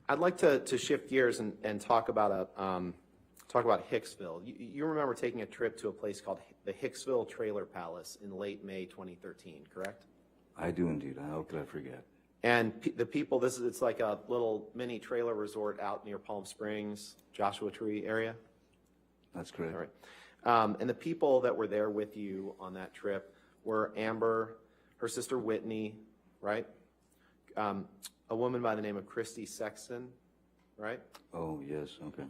I'd like to shift gears and talk about Hicksville. You remember taking a trip to a place called the Hicksville Trailer Palace in late May 2013, correct? I do indeed. How could I forget? And the people, it's like a little mini trailer resort out near Palm Springs, Joshua Tree area? That's correct. All right. And the people that were there with you on that trip were Amber, her sister Whitney, right? A woman by the name of Christy Sexton, right? Oh, yes, okay.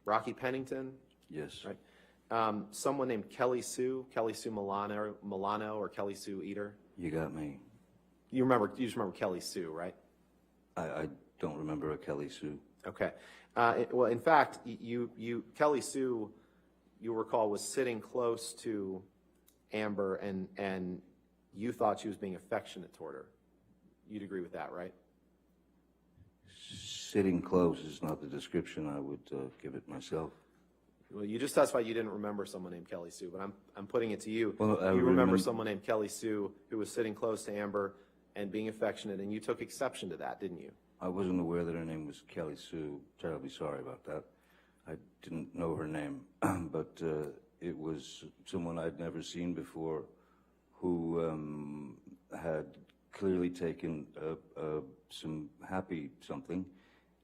Rocky Pennington? Yes. Right. Someone named Kelly Sue Milano or Kelly Sue Eater? You got me. You just remember Kelly Sue, right? I don't remember a Kelly Sue. Okay. Well, in fact, Kelly Sue, you recall, was sitting close to Amber, and you thought she was being affectionate toward her. You'd agree with that, right? Sitting close is not the description I would give it myself. Well, you just testified you didn't remember someone named Kelly Sue, but I'm putting it to you. Well, you remember someone named Kelly Sue who was sitting close to Amber and being affectionate, and you took exception to that, didn't you? I wasn't aware that her name was Kelly Sue. Terribly sorry about that. I didn't know her name, but it was someone I'd never seen before who had clearly taken some happy something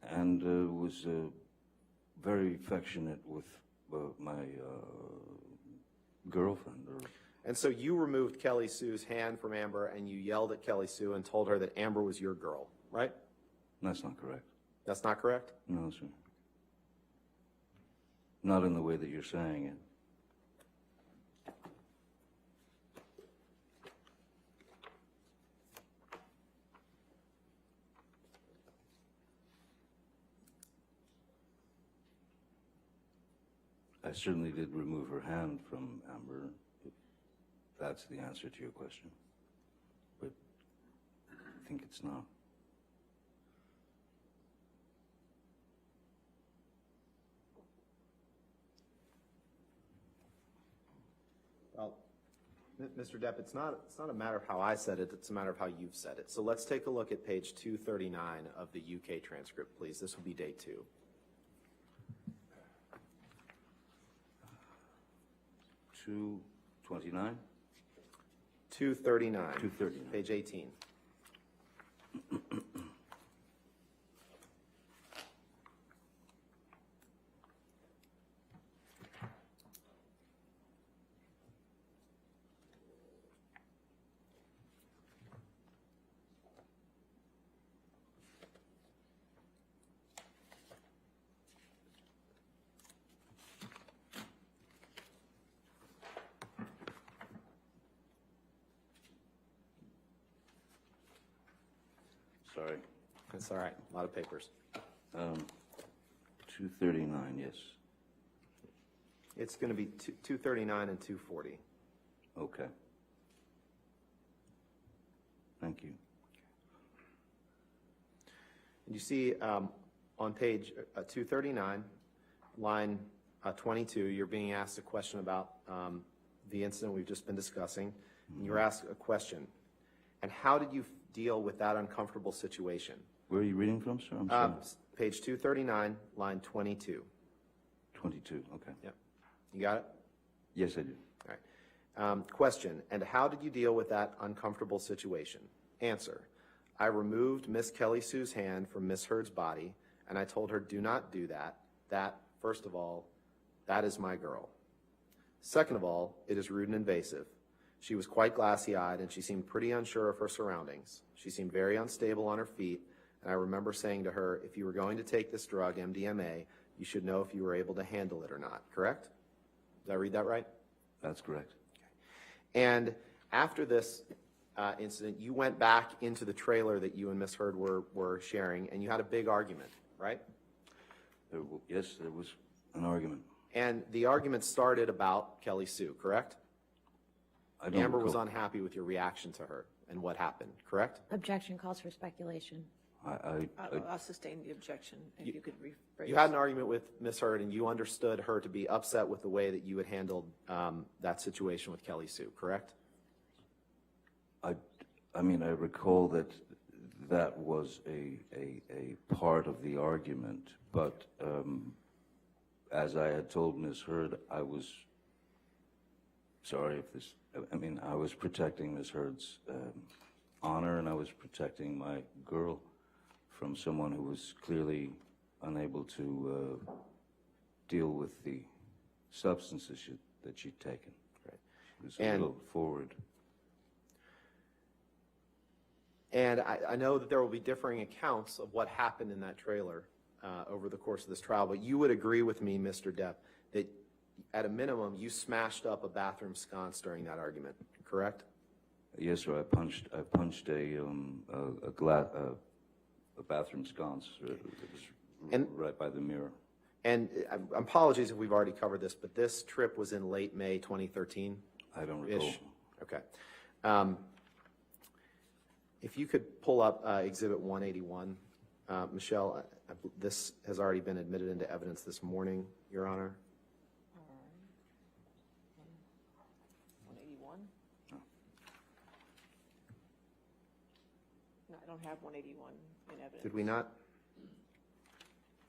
and was very affectionate with my girlfriend. And so you removed Kelly Sue's hand from Amber and you yelled at Kelly Sue and told her that Amber was your girl, right? That's not correct. That's not correct? No, sir. Not in the way that you're saying it. I certainly did remove her hand from Amber, if that's the answer to your question. But I think it's not. Well, Mr. Depp, it's not a matter of how I said it, it's a matter of how you've said it. So let's take a look at page 239 of the UK transcript, please. This will be day 2. Two 29? 239. 239. Page 18. Sorry. That's all right. A lot of papers. 239, yes. It's going to be 239 and 240. Okay. Thank you. And you see on page 239, line 22, you're being asked a question about the incident we've just been discussing. And you're asked a question. And how did you deal with that uncomfortable situation? Where are you reading from, sir? I'm sorry. Page 239, line 22. 22, okay. Yep. You got it? Yes, I do. All right. Question, and how did you deal with that uncomfortable situation? Answer, I removed Miss Kelly Sue's hand from Miss Heard's body, and I told her, do not do that. That, first of all, that is my girl. Second of all, it is rude and invasive. She was quite glassy-eyed, and she seemed pretty unsure of her surroundings. She seemed very unstable on her feet, and I remember saying to her, if you were going to take this drug, MDMA, you should know if you were able to handle it or not, correct? Did I read that right? That's correct. Okay. And after this incident, you went back into the trailer that you and Miss Heard were sharing, and you had a big argument, right? Yes, there was an argument. And the argument started about Kelly Sue, correct? Amber was unhappy with your reaction to her and what happened, correct? Objection calls for speculation. I'll sustain the objection if you could rephrase. You had an argument with Miss Heard, and you understood her to be upset with the way that you had handled that situation with Kelly Sue, correct? I mean, I recall that that was a part of the argument, but as I had told Ms. Heard, I was sorry if this, I mean, I was protecting Ms. Heard's honor, and I was protecting my girl from someone who was clearly unable to deal with the substances that she'd taken. Right. She was a little forward. And I know that there will be differing accounts of what happened in that trailer over the course of this trial, but you would agree with me, Mr. Depp, that at a minimum, you smashed up a bathroom sconce during that argument, correct? Yes, sir. I punched a bathroom sconce. It was right by the mirror. And apologies if we've already covered this, but this trip was in late May 2013? I don't recall. Okay. If you could pull up Exhibit 181. Michelle, this has already been admitted into evidence this morning, Your Honor. 181? No, I don't have 181 in evidence. Did we not?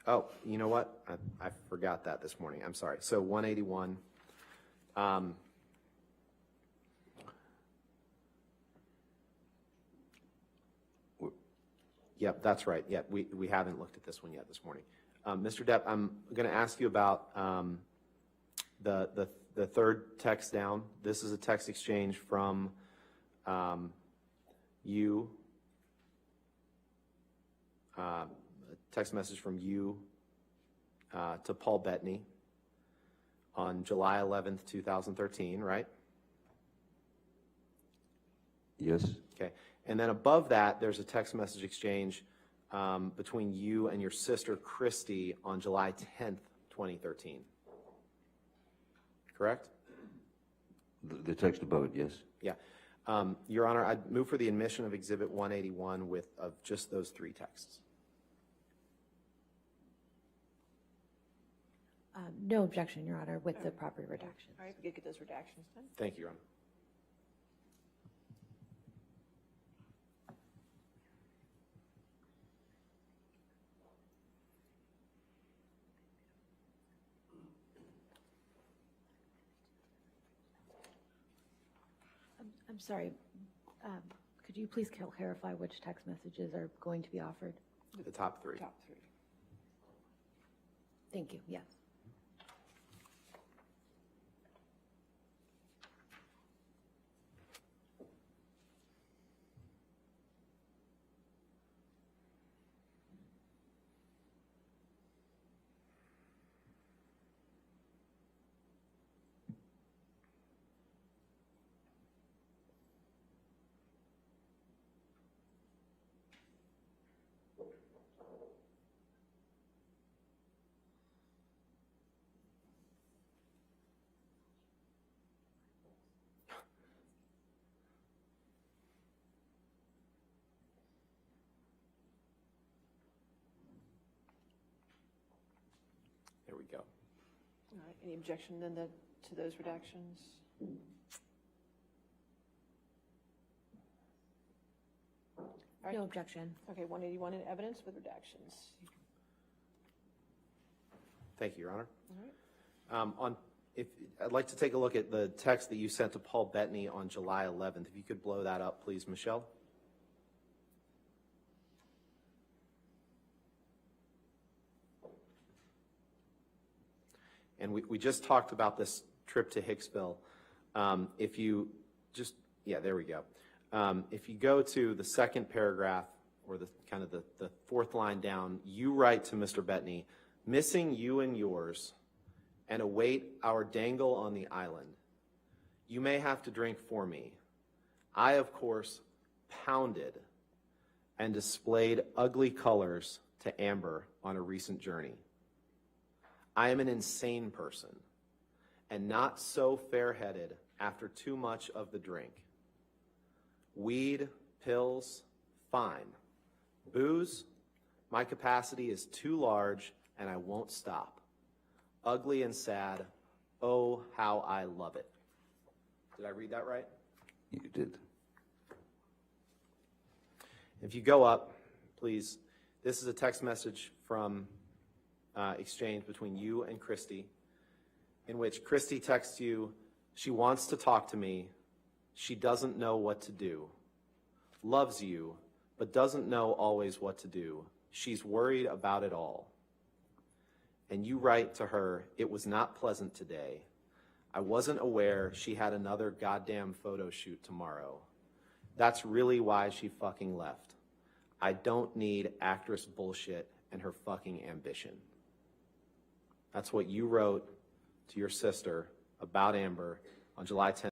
Oh, you know what? I forgot that this morning. I'm sorry. So 181. Yep, that's right. Yep, we haven't looked at this one yet this morning. Mr. Depp, I'm going to ask you about the third text down. This is a text exchange from you, a text message from you to Paul Bettany on July 11th, 2013, right? Yes. Okay. And then above that, there's a text message exchange between you and your sister, Christy, on July 10th, 2013. Correct? The text above it, yes. Yeah. Your Honor, I'd move for the admission of Exhibit 181 of just those three texts. No objection, Your Honor, with the proper redactions. All right, we could get those redactions done. Thank you, Your Honor. I'm sorry. Could you please clarify which text messages are going to be offered? The top three. Top three. Thank you. Yes. There we go. All right, any objection then to those redactions? All right. No objection. Okay, 181 in evidence with redactions. Thank you, Your Honor. All right. I'd like to take a look at the text that you sent to Paul Bettany on July 11th. If you could blow that up, please, Michelle. And we just talked about this trip to Hicksville. If you just, yeah, there we go. If you go to the second paragraph, or the kind of the fourth line down, you write to Mr. Bettany, missing you and yours, and await our dangle on the island. You may have to drink for me. I, of course, pounded and displayed ugly colors to Amber on a recent journey. I am an insane person, and not so fair-headed after too much of the drink. Weed, pills, fine. Booze, my capacity is too large, and I won't stop. Ugly and sad, oh, how I love it. Did I read that right? You did. If you go up, please, this is a text message from exchange between you and Christy, in which Christy texts you, she wants to talk to me, she doesn't know what to do, loves you, but doesn't know always what to do. She's worried about it all. And you write to her, it was not pleasant today. I wasn't aware she had another goddamn photo shoot tomorrow. That's really why she fucking left. I don't need actress bullshit and her fucking ambition. That's what you wrote to your sister about Amber on July 10th.